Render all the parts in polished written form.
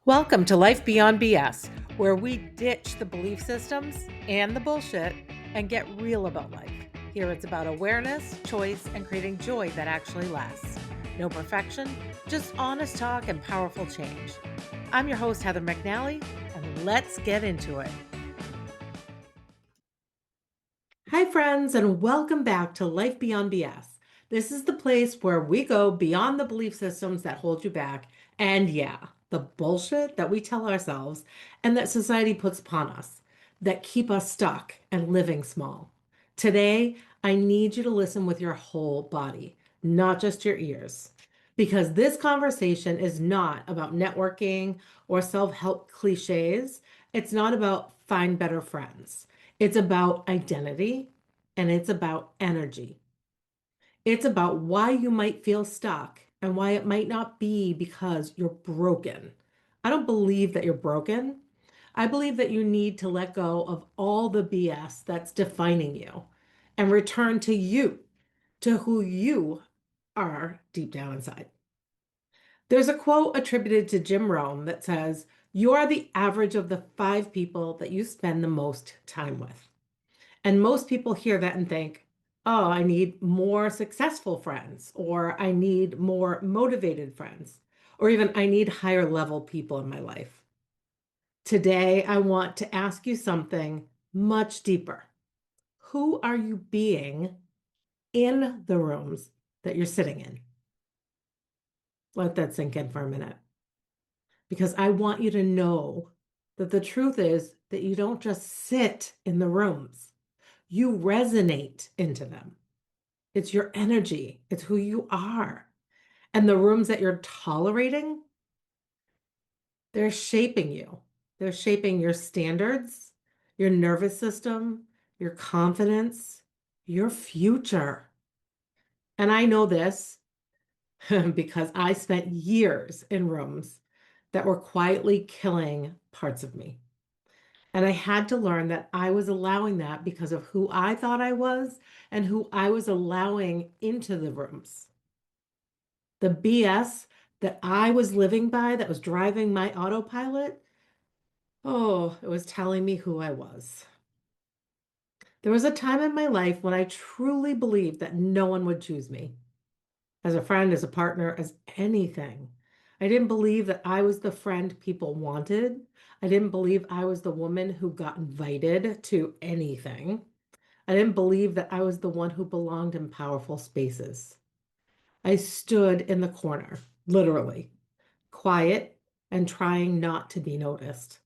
Welcome to Life Beyond B.S, where we ditch the belief systems and the bullshit and get real about life. Here it's about awareness, choice, and creating joy that actually lasts. No perfection, just honest talk and powerful change. I'm your host, Heather McNally, and let's get into it. Hi, friends, and welcome back to Life Beyond B.S. This is the place where we go beyond the belief systems that hold you back and, the bullshit that we tell ourselves and that society puts upon us that keep us stuck and living small. Today, I need you to listen with your whole body, not just your ears, because this conversation is not about networking or self-help cliches. It's not about find better friends. It's about identity and it's about energy. It's about why you might feel stuck and why it might not be because you're broken. I don't believe that you're broken. I believe that you need to let go of all the BS that's defining you and return to you, to who you are deep down inside. There's a quote attributed to Jim Rohn that says, "You are the average of the 5 people that you spend the most time with." And most people hear that and think, oh, I need more successful friends, or I need more motivated friends, or even I need higher level people in my life. Today, I want to ask you something much deeper. Who are you being in the rooms that you're sitting in? Let that sink in for a minute. Because I want you to know that the truth is that you don't just sit in the rooms, you resonate into them. It's your energy. It's who you are. And the rooms that you're tolerating, they're shaping you. They're shaping your standards, your nervous system, your confidence, your future. And I know this because I spent years in rooms that were quietly killing parts of me. And I had to learn that I was allowing that because of who I thought I was and who I was allowing into the rooms. The BS that I was living by, that was driving my autopilot, oh, it was telling me who I was. There was a time in my life when I truly believed that no one would choose me as a friend, as a partner, as anything. I didn't believe that I was the friend people wanted. I didn't believe I was the woman who got invited to anything. I didn't believe that I was the one who belonged in powerful spaces. I stood in the corner, literally, quiet and trying not to be noticed.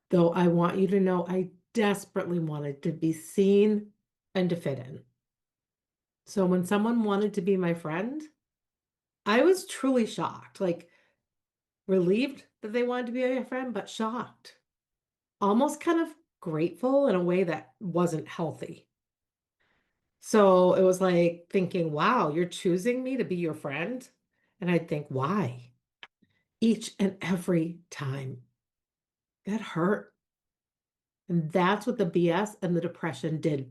Though I want you to know I desperately wanted to be seen and to fit in. So when someone wanted to be my friend, I was truly shocked, like relieved that they wanted to be my friend, but shocked, almost kind of grateful in a way that wasn't healthy. So it was like thinking, wow, you're choosing me to be your friend. And I'd think, why? Each and every time. That hurt. And that's what the BS and the depression did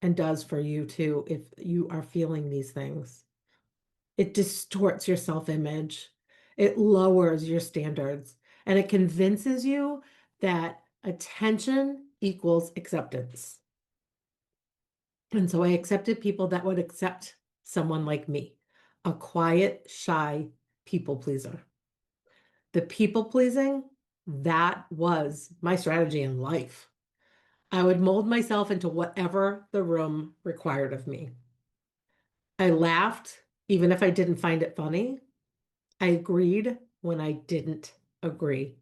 and does for you too, if you are feeling these things. It distorts your self-image, it lowers your standards, and it convinces you that attention equals acceptance. And so I accepted people that would accept someone like me, a quiet, shy people pleaser. The people pleasing, that was my strategy in life. I would mold myself into whatever the room required of me. I laughed, even if I didn't find it funny. I agreed when I didn't agree.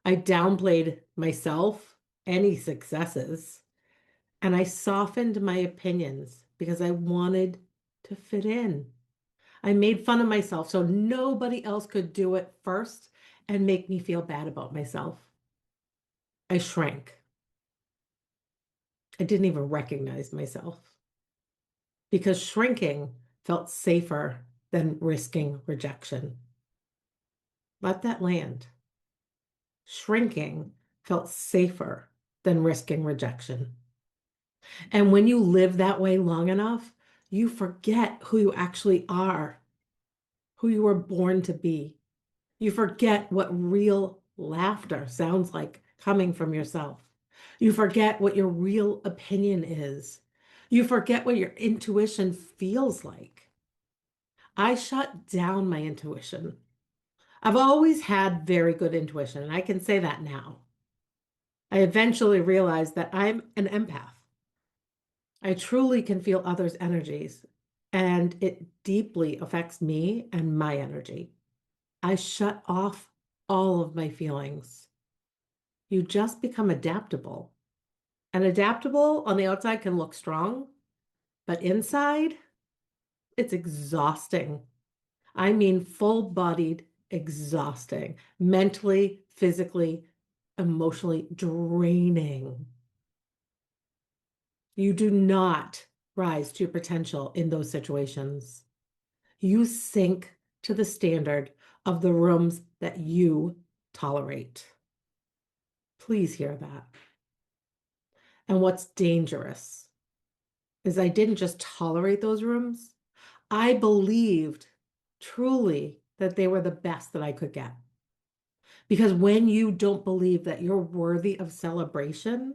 I downplayed myself, any successes, and I softened my opinions because I wanted to fit in. I made fun of myself so nobody else could do it first and make me feel bad about myself. I shrank. I didn't even recognize myself because shrinking felt safer than risking rejection. Let that land. Shrinking felt safer than risking rejection. And when you live that way long enough, you forget who you actually are, who you were born to be. You forget what real laughter sounds like coming from yourself. You forget what your real opinion is. You forget what your intuition feels like. I shut down my intuition. I've always had very good intuition, and I can say that now. I eventually realized that I'm an empath. I truly can feel others' energies, and it deeply affects me and my energy. I shut off all of my feelings. You just become adaptable. And adaptable on the outside can look strong, but inside, it's exhausting. I mean, full-bodied exhausting, mentally, physically, emotionally draining. You do not rise to your potential in those situations. You sink to the standard of the rooms that you tolerate. Please hear that. And what's dangerous is I didn't just tolerate those rooms. I believed truly that they were the best that I could get. Because when you don't believe that you're worthy of celebration,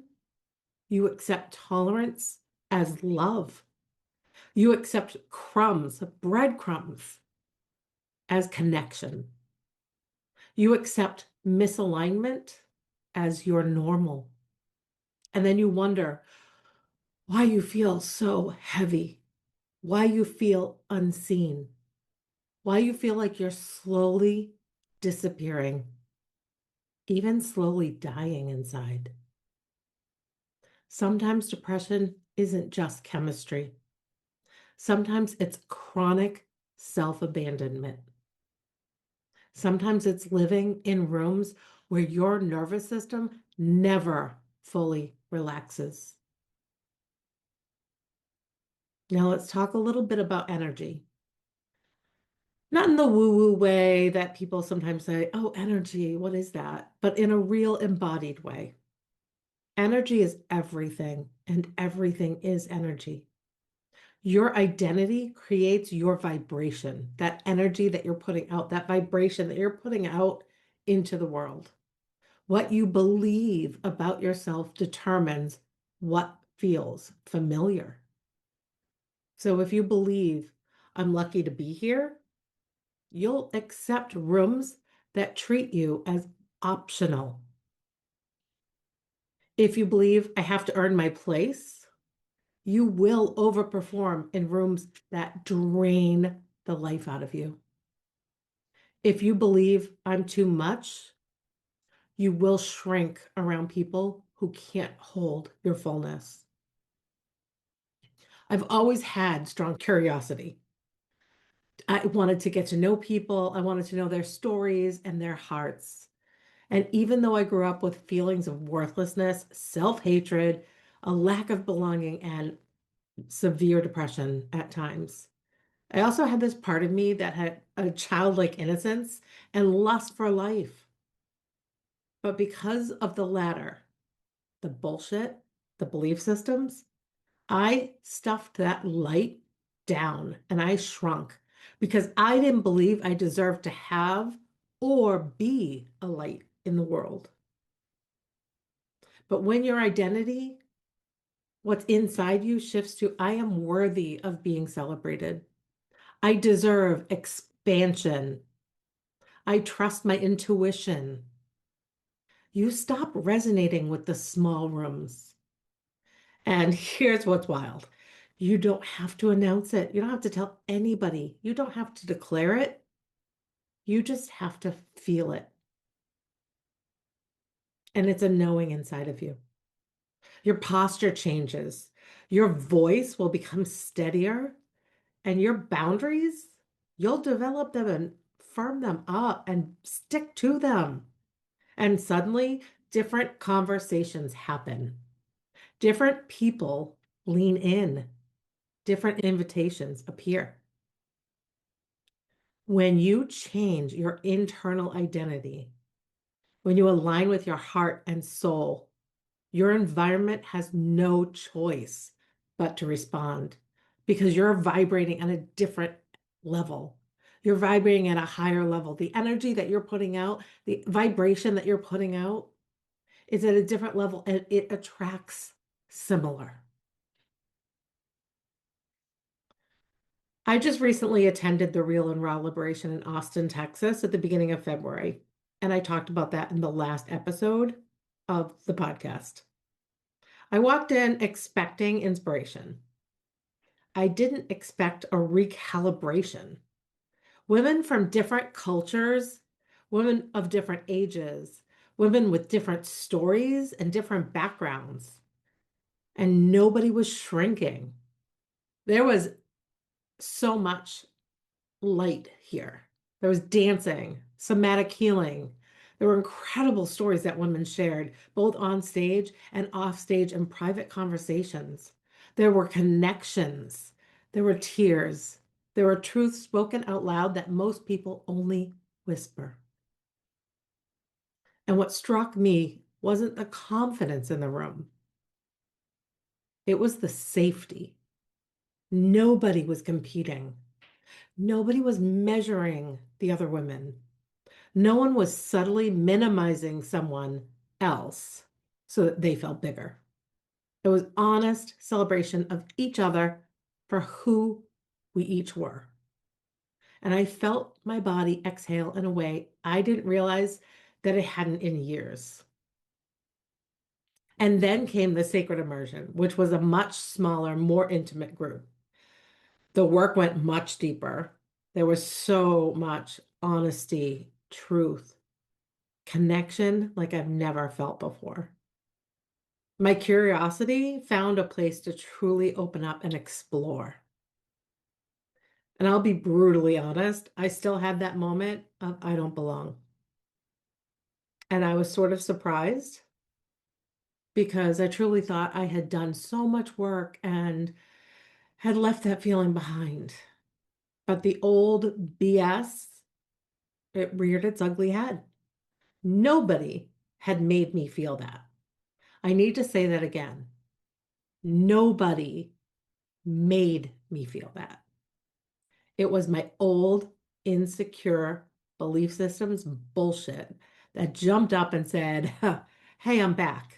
you accept tolerance as love. You accept crumbs, breadcrumbs, as connection. You accept misalignment as your normal. And then you wonder why you feel so heavy, why you feel unseen, why you feel like you're slowly disappearing, even slowly dying inside. Sometimes depression isn't just chemistry. Sometimes it's chronic self-abandonment. Sometimes it's living in rooms where your nervous system never fully relaxes. Now let's talk a little bit about energy. Not in the woo-woo way that people sometimes say, oh, energy, what is that? But in a real embodied way. Energy is everything, and everything is energy. Your identity creates your vibration, that energy that you're putting out, that vibration that you're putting out into the world. What you believe about yourself determines what feels familiar. So if you believe, I'm lucky to be here, you'll accept rooms that treat you as optional. If you believe I have to earn my place, you will overperform in rooms that drain the life out of you. If you believe I'm too much, you will shrink around people who can't hold your fullness. I've always had strong curiosity. I wanted to get to know people. I wanted to know their stories and their hearts. And even though I grew up with feelings of worthlessness, self-hatred, a lack of belonging, and severe depression at times, I also had this part of me that had a childlike innocence and lust for life. But because of the latter, the bullshit, the belief systems, I stuffed that light down and I shrunk because I didn't believe I deserved to have or be a light in the world. But when your identity, what's inside you shifts to, I am worthy of being celebrated. I deserve expansion. I trust my intuition. You stop resonating with the small rooms. And here's what's wild. You don't have to announce it. You don't have to tell anybody. You don't have to declare it. You just have to feel it. And it's a knowing inside of you. Your posture changes. Your voice will become steadier, and your boundaries, you'll develop them and firm them up and stick to them. And suddenly, different conversations happen. Different people lean in. Different invitations appear. When you change your internal identity, when you align with your heart and soul, your environment has no choice but to respond because you're vibrating on a different level. You're vibrating at a higher level. The energy that you're putting out, the vibration that you're putting out is at a different level and it attracts similar. I just recently attended the Real and Raw Liberation in Austin, Texas at the beginning of February. And I talked about that in the last episode of the podcast. I walked in expecting inspiration. I didn't expect a recalibration. Women from different cultures, women of different ages, women with different stories and different backgrounds. And nobody was shrinking. There was so much light here. There was dancing, somatic healing. There were incredible stories that women shared, both on stage and off stage in private conversations. There were connections. There were tears. There were truths spoken out loud that most people only whisper. And what struck me wasn't the confidence in the room, it was the safety. Nobody was competing. Nobody was measuring the other women. No one was subtly minimizing someone else so that they felt bigger. It was honest celebration of each other for who we each were. And I felt my body exhale in a way I didn't realize that it hadn't in years. And then came the sacred immersion, which was a much smaller, more intimate group. The work went much deeper. There was so much honesty, truth, connection like I've never felt before. My curiosity found a place to truly open up and explore. And I'll be brutally honest, I still had that moment of I don't belong. And I was sort of surprised because I truly thought I had done so much work and had left that feeling behind. But the old BS, it reared its ugly head. Nobody had made me feel that. I need to say that again. Nobody made me feel that. It was my old, insecure belief systems bullshit that jumped up and said, hey, I'm back.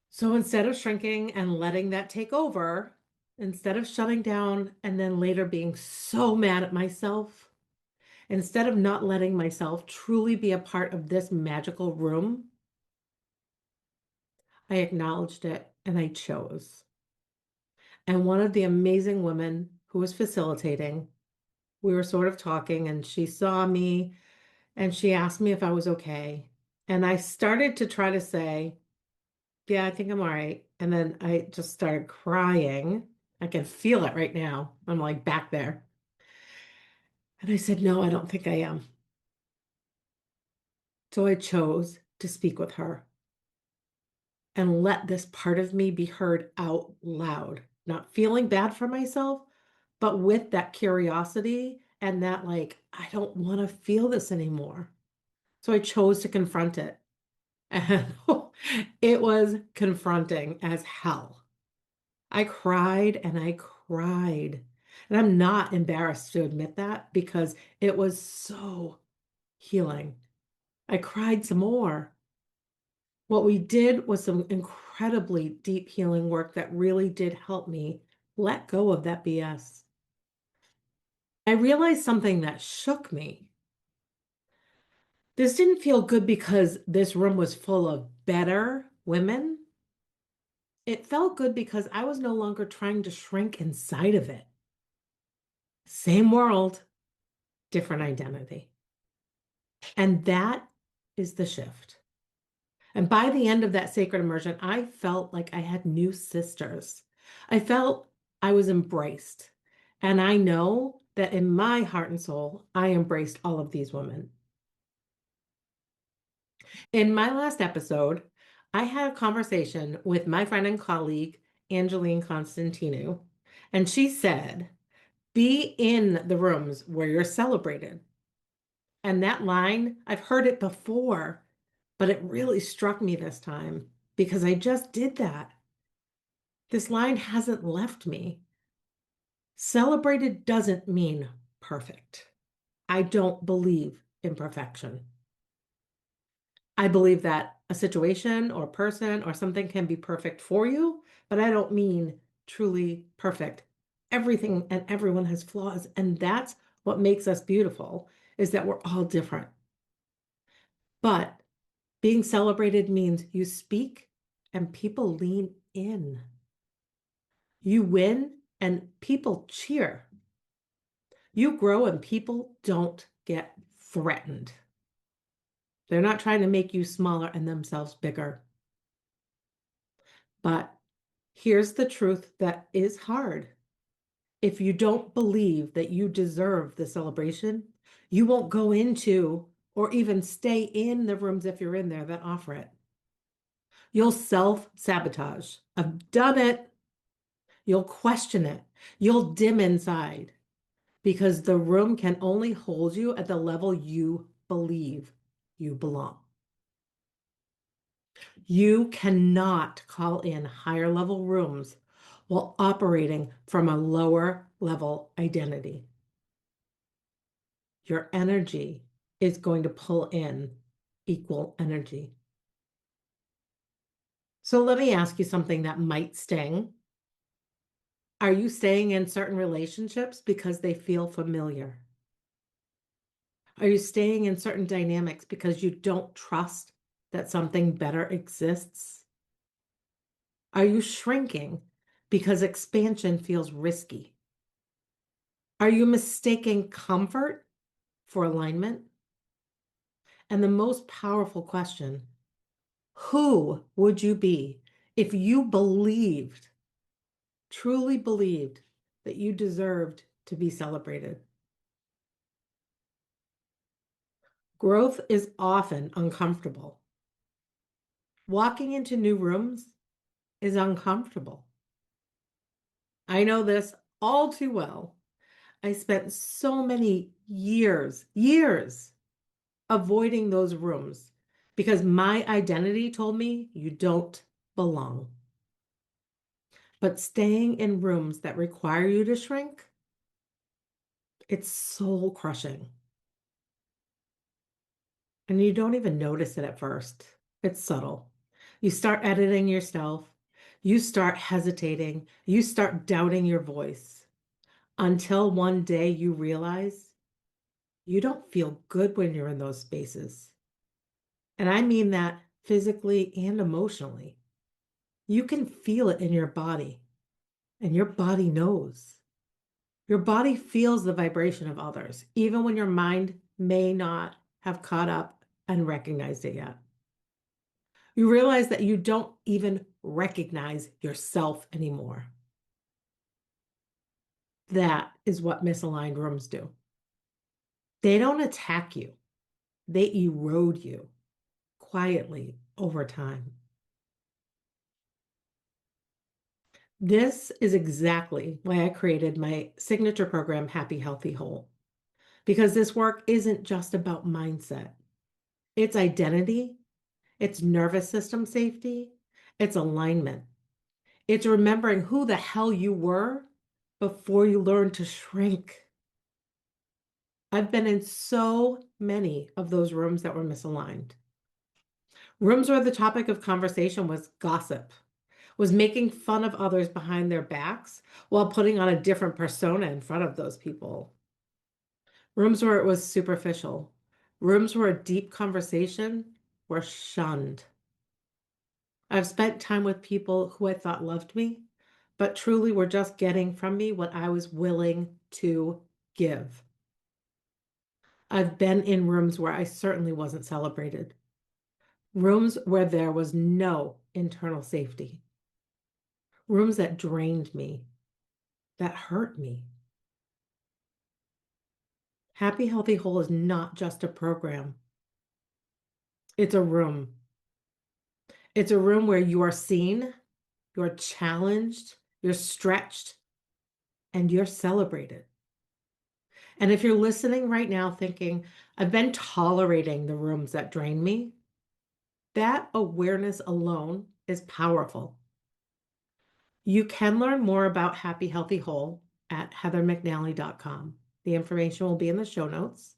So instead of shrinking and letting that take over, instead of shutting down and then later being so mad at myself, instead of not letting myself truly be a part of this magical room, I acknowledged it and I chose. And one of the amazing women who was facilitating, we were sort of talking and she saw me and she asked me if I was okay. And I started to try to say, yeah, I think I'm all right. And then I just started crying. I can feel it right now. I'm like back there. And I said, no, I don't think I am. So I chose to speak with her and let this part of me be heard out loud, not feeling bad for myself, but with that curiosity and that, like, I don't want to feel this anymore. So I chose to confront it. And it was confronting as hell. I cried and I cried. And I'm not embarrassed to admit that because it was so healing. I cried some more. What we did was some incredibly deep healing work that really did help me let go of that BS. I realized something that shook me. This didn't feel good because this room was full of better women. It felt good because I was no longer trying to shrink inside of it. Same world, different identity. And that is the shift. And by the end of that sacred immersion, I felt like I had new sisters. I felt I was embraced. And I know that in my heart and soul, I embraced all of these women. In my last episode, I had a conversation with my friend and colleague, Angeline Constantinou, and she said, be in the rooms where you're celebrated. And that line, I've heard it before, but it really struck me this time because I just did that. This line hasn't left me. Celebrated doesn't mean perfect. I don't believe in perfection. I believe that a situation or person or something can be perfect for you, but I don't mean truly perfect. Everything and everyone has flaws, and that's what makes us beautiful, is that we're all different. But being celebrated means you speak and people lean in. You win and people cheer. You grow and people don't get threatened. They're not trying to make you smaller and themselves bigger. But here's the truth that is hard. If you don't believe that you deserve the celebration, you won't go into or even stay in the rooms if you're in there that offer it. You'll self-sabotage. I've done it. You'll question it. You'll dim inside because the room can only hold you at the level you believe you belong. You cannot call in higher level rooms while operating from a lower level identity. Your energy is going to pull in equal energy. So let me ask you something that might sting. Are you staying in certain relationships because they feel familiar? Are you staying in certain dynamics because you don't trust that something better exists? Are you shrinking because expansion feels risky? Are you mistaking comfort for alignment? And the most powerful question, who would you be if you believed, truly believed, that you deserved to be celebrated? Growth is often uncomfortable. Walking into new rooms is uncomfortable. I know this all too well. I spent so many years avoiding those rooms because my identity told me you don't belong. But staying in rooms that require you to shrink, it's soul crushing. And you don't even notice it at first. It's subtle. You start editing yourself, you start hesitating, you start doubting your voice until one day you realize you don't feel good when you're in those spaces. And I mean that physically and emotionally. You can feel it in your body, and your body knows. Your body feels the vibration of others, even when your mind may not have caught up and recognized it yet. You realize that you don't even recognize yourself anymore. That is what misaligned rooms do. They don't attack you, they erode you quietly over time. This is exactly why I created my signature program, Happy, Healthy, Whole, because this work isn't just about mindset. It's identity, it's nervous system safety, it's alignment. It's remembering who the hell you were before you learned to shrink. I've been in so many of those rooms that were misaligned. Rooms where the topic of conversation was gossip, was making fun of others behind their backs while putting on a different persona in front of those people. Rooms where it was superficial. Rooms where a deep conversation were shunned. I've spent time with people who I thought loved me, but truly were just getting from me what I was willing to give. I've been in rooms where I certainly wasn't celebrated, rooms where there was no internal safety, rooms that drained me, that hurt me. Happy, Healthy, Whole is not just a program. It's a room. It's a room where you are seen, you're challenged, you're stretched, and you're celebrated. And if you're listening right now thinking, I've been tolerating the rooms that drain me, that awareness alone is powerful. You can learn more about Happy, Healthy, Whole at heathermcnally.com. The information will be in the show notes.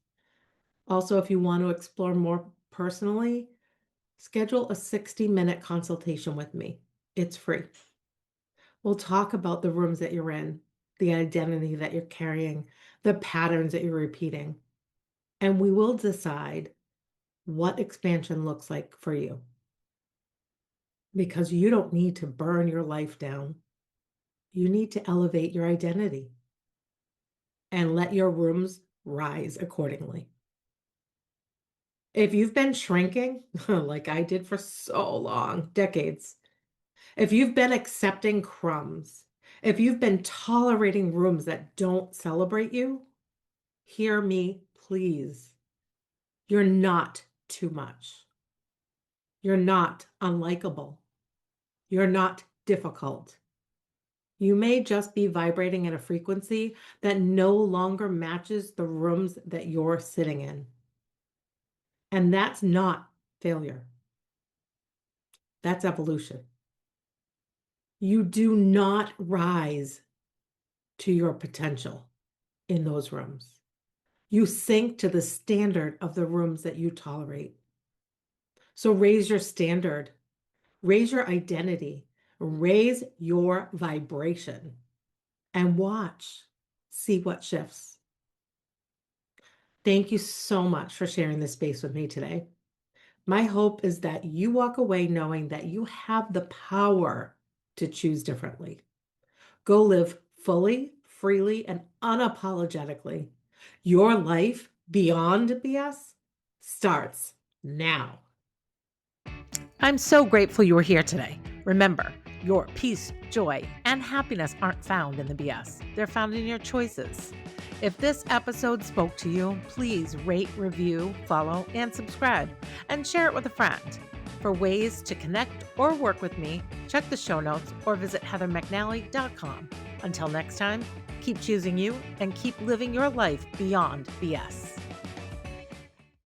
Also, if you want to explore more personally, schedule a 60-minute consultation with me. It's free. We'll talk about the rooms that you're in, the identity that you're carrying, the patterns that you're repeating, and we will decide what expansion looks like for you. Because you don't need to burn your life down. You need to elevate your identity and let your rooms rise accordingly. If you've been shrinking, like I did for so long, decades, if you've been accepting crumbs, if you've been tolerating rooms that don't celebrate you, hear me, please. You're not too much. You're not unlikable. You're not difficult. You may just be vibrating at a frequency that no longer matches the rooms that you're sitting in. And that's not failure. That's evolution. You do not rise to your potential in those rooms. You sink to the standard of the rooms that you tolerate. So raise your standard, raise your identity, raise your vibration, and watch, see what shifts. Thank you so much for sharing this space with me today. My hope is that you walk away knowing that you have the power to choose differently. Go live fully, freely, and unapologetically. Your life beyond BS starts now. I'm so grateful you were here today. Remember, your peace, joy, and happiness aren't found in the BS. They're found in your choices. If this episode spoke to you, please rate, review, follow, and subscribe, and share it with a friend. For ways to connect or work with me, check the show notes or visit heathermcnally.com. Until next time, keep choosing you and keep living your life beyond BS.